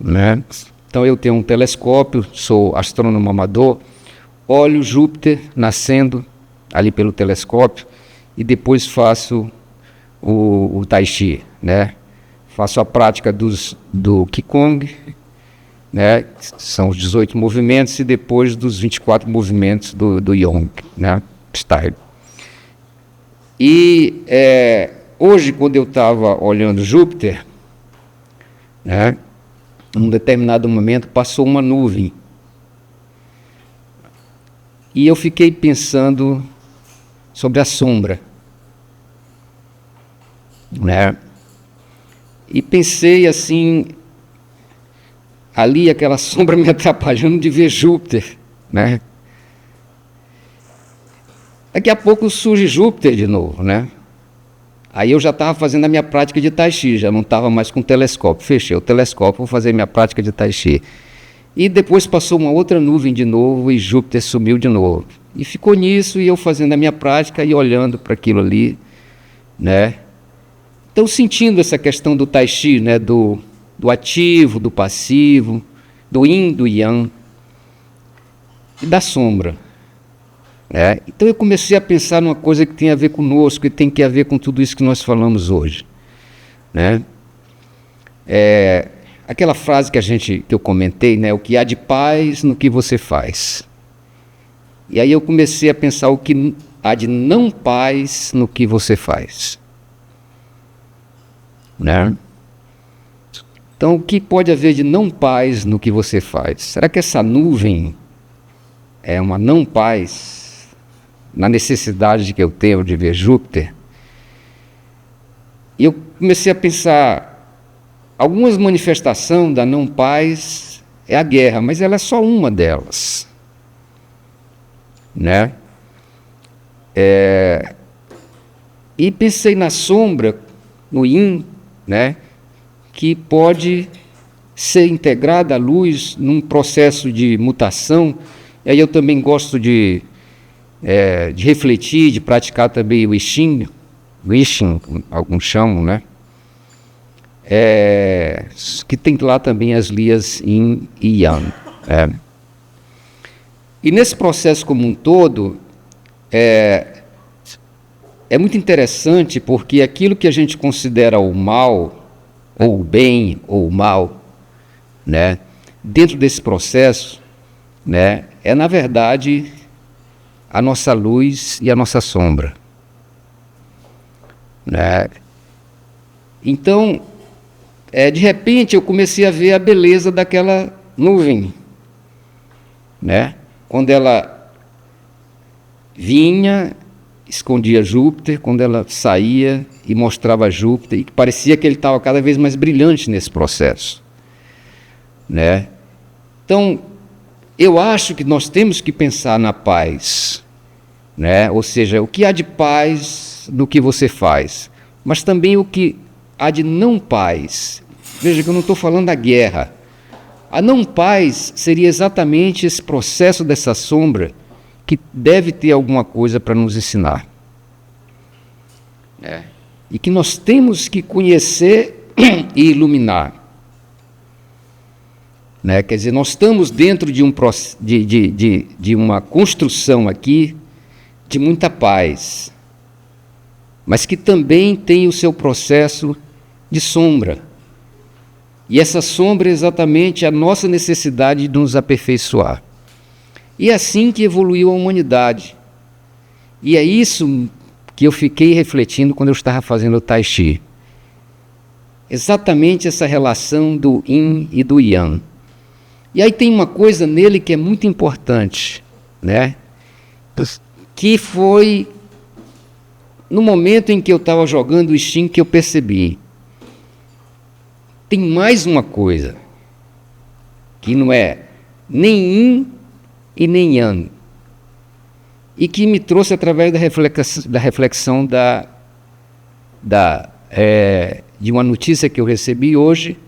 né? Então eu tenho um telescópio, sou astrônomo amador, olho Júpiter nascendo ali pelo telescópio e depois faço o Tai Chi, né? Faço a prática do Qigong, né? São os 18 movimentos, e depois dos 24 movimentos do Yong, né? Style. E hoje, quando eu estava olhando Júpiter, né, num determinado momento passou uma nuvem. E eu fiquei pensando sobre a sombra, né? E pensei assim, ali aquela sombra me atrapalhando de ver Júpiter, né? Daqui a pouco surge Júpiter de novo, né? Aí eu já estava fazendo a minha prática de Tai Chi, já não estava mais com o telescópio. Fechei o telescópio, vou fazer minha prática de Tai Chi. E depois passou uma outra nuvem de novo e Júpiter sumiu de novo. E ficou nisso, e eu fazendo a minha prática e olhando para aquilo ali, né? Então, sentindo essa questão do Tai Chi, né? Do ativo, do passivo, do Yin, do Yang e da sombra. Então eu comecei a pensar numa coisa que tem a ver conosco, que tem a ver com tudo isso que nós falamos hoje, né? Aquela frase que eu comentei, né? O que há de paz no que você faz. E aí eu comecei a pensar o que há de não paz no que você faz, né? Então, o que pode haver de não paz no que você faz? Será que essa nuvem é uma não paz na necessidade que eu tenho de ver Júpiter? E eu comecei a pensar, algumas manifestações da não paz é a guerra, mas ela é só uma delas, né? E pensei na sombra, no Yin, né? Que pode ser integrada à luz num processo de mutação. E aí eu também gosto de refletir, de praticar também o Wixing, alguns chamam, né? Que tem lá também as lias Yin e Yang. E nesse processo como um todo, é muito interessante, porque aquilo que a gente considera o mal, ou o bem, ou o mal, né? Dentro desse processo, né? Na verdade, a nossa luz e a nossa sombra, né? Então, de repente, eu comecei a ver a beleza daquela nuvem, né? Quando ela vinha, escondia Júpiter, quando ela saía e mostrava Júpiter, e parecia que ele estava cada vez mais brilhante nesse processo, né? Então, eu acho que nós temos que pensar na paz, né? Ou seja, o que há de paz no que você faz, mas também o que há de não paz. Veja que eu não estou falando da guerra. A não paz seria exatamente esse processo dessa sombra que deve ter alguma coisa para nos ensinar, e que nós temos que conhecer e iluminar, né? Quer dizer, nós estamos dentro de uma construção aqui de muita paz, mas que também tem o seu processo de sombra, E essa sombra é exatamente a nossa necessidade de nos aperfeiçoar. E é assim que evoluiu a humanidade. E é isso que eu fiquei refletindo quando eu estava fazendo o Tai Chi. Exatamente essa relação do Yin e do Yang. E aí tem uma coisa nele que é muito importante, né? Que foi no momento em que eu estava jogando o Xing que eu percebi. Tem mais uma coisa, que não é nem Yin e nem Yang, e que me trouxe através da reflexão de uma notícia que eu recebi hoje,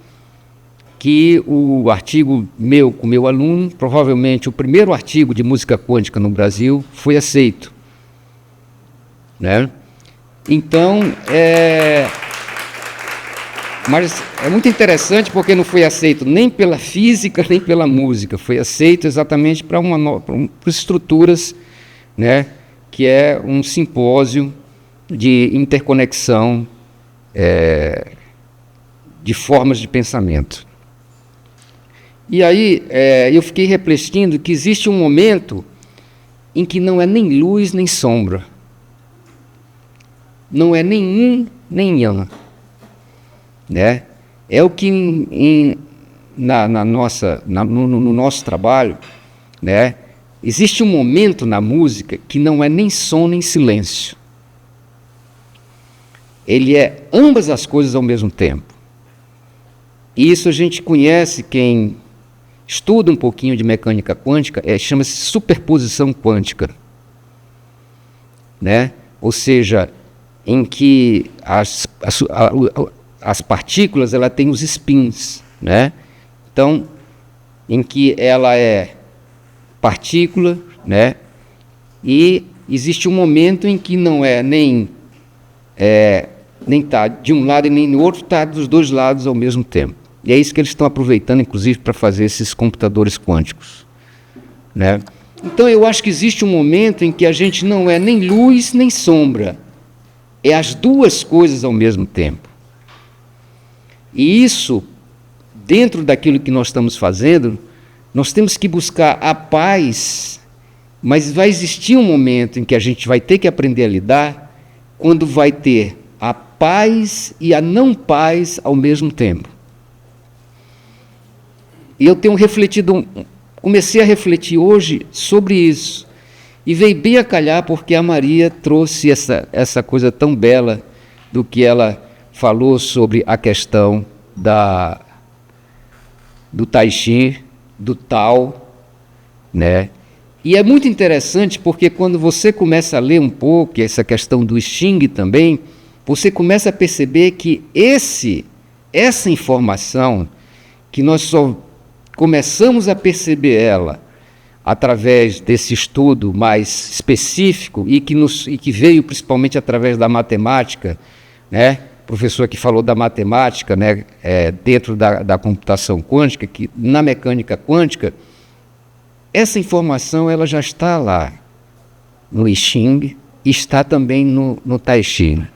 que o artigo meu com meu aluno, provavelmente o primeiro artigo de música quântica no Brasil, foi aceito, né? Então, mas é muito interessante porque não foi aceito nem pela física, nem pela música, foi aceito exatamente para estruturas, né, que é um simpósio de interconexão de formas de pensamento. E aí eu fiquei refletindo que existe um momento em que não é nem luz nem sombra, não é nem Yin nem Yang, né? É o que no nosso trabalho, né, existe um momento na música que não é nem som nem silêncio. Ele é ambas as coisas ao mesmo tempo. E isso a gente conhece, quem estuda um pouquinho de mecânica quântica, chama-se superposição quântica, né? Ou seja, em que as partículas ela tem os spins, né? Então, em que ela é partícula, né? E existe um momento em que não é nem está de um lado e nem no outro, está dos dois lados ao mesmo tempo. E é isso que eles estão aproveitando, inclusive, para fazer esses computadores quânticos, né? Então, eu acho que existe um momento em que a gente não é nem luz nem sombra, é as duas coisas ao mesmo tempo. E isso, dentro daquilo que nós estamos fazendo, nós temos que buscar a paz, mas vai existir um momento em que a gente vai ter que aprender a lidar, quando vai ter a paz e a não paz ao mesmo tempo. E eu tenho refletido, comecei a refletir hoje sobre isso, e veio bem a calhar porque a Maria trouxe essa coisa tão bela do que ela falou sobre a questão do Tai Chi, do Tao, né? E é muito interessante porque quando você começa a ler um pouco essa questão do Xing também, você começa a perceber que essa informação, que nós só começamos a perceber ela através desse estudo mais específico e que veio principalmente através da matemática, né? O professor que falou da matemática, né? Dentro da computação quântica, que na mecânica quântica, essa informação ela já está lá no I Ching e está também no Tai Chi.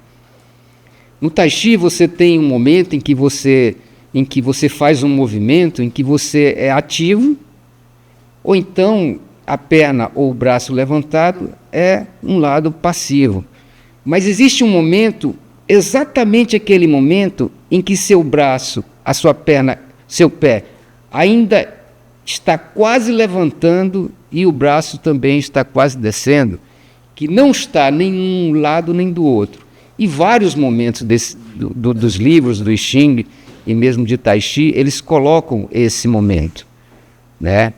No Tai Chi você tem um momento em que você faz um movimento em que você é ativo, ou então a perna ou o braço levantado é um lado passivo. Mas existe um momento, exatamente aquele momento, em que seu braço, a sua perna, seu pé, ainda está quase levantando e o braço também está quase descendo, que não está nem um lado nem do outro. E vários momentos dos livros do I Ching e mesmo de Tai Chi, eles colocam esse momento, né?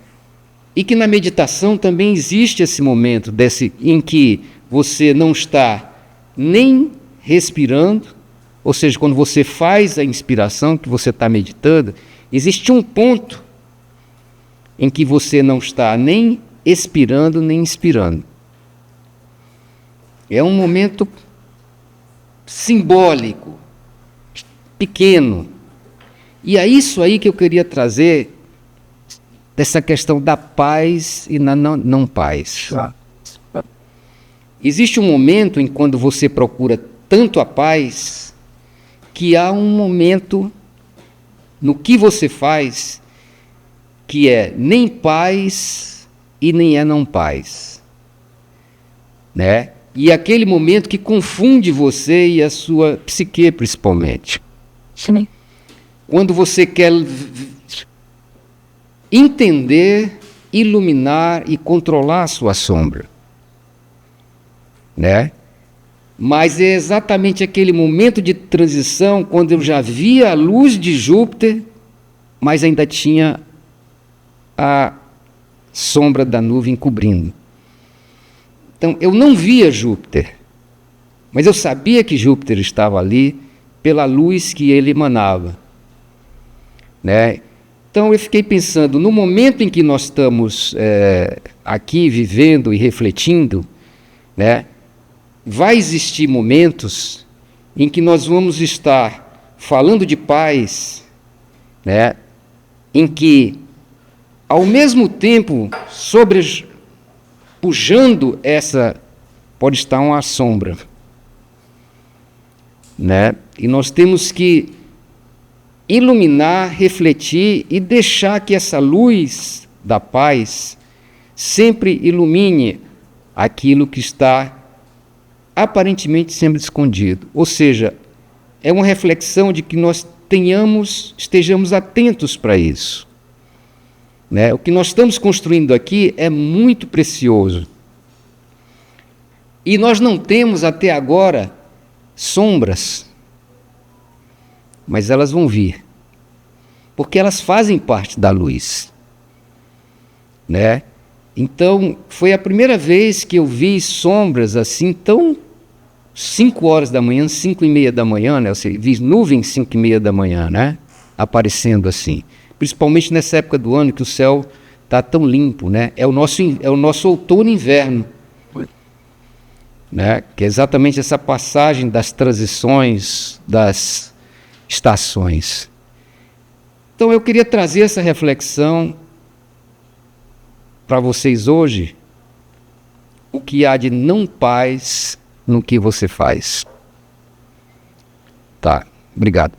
E que na meditação também existe esse momento em que você não está nem respirando, ou seja, quando você faz a inspiração, que você está meditando, existe um ponto em que você não está nem expirando nem inspirando. É um momento simbólico, pequeno. E é isso aí que eu queria trazer, dessa questão da paz e na não paz. Existe um momento em quando você procura tanto a paz, que há um momento no que você faz, que é nem paz e nem é não paz, né? E aquele momento que confunde você e a sua psique, principalmente. Sim. Quando você quer entender, iluminar e controlar a sua sombra, né? Mas é exatamente aquele momento de transição quando eu já via a luz de Júpiter, mas ainda tinha a sombra da nuvem cobrindo. Então, eu não via Júpiter, mas eu sabia que Júpiter estava ali pela luz que ele emanava, né? Então, eu fiquei pensando, no momento em que nós estamos aqui vivendo e refletindo, né, vai existir momentos em que nós vamos estar falando de paz, né, em que, ao mesmo tempo, pujando essa, pode estar uma sombra, né? E nós temos que iluminar, refletir e deixar que essa luz da paz sempre ilumine aquilo que está aparentemente sempre escondido. Ou seja, é uma reflexão de que nós estejamos atentos para isso, né? O que nós estamos construindo aqui é muito precioso. E nós não temos até agora sombras, mas elas vão vir, porque elas fazem parte da luz, né? Então, foi a primeira vez que eu vi sombras assim, tão 5 horas da manhã, 5:30 da manhã, né? Eu vi nuvens 5:30 da manhã, né? Aparecendo assim. Principalmente nessa época do ano que o céu está tão limpo, né? É o nosso outono e inverno, né? Que é exatamente essa passagem das transições, das estações. Então eu queria trazer essa reflexão para vocês hoje, o que há de não paz no que você faz. Tá, obrigado.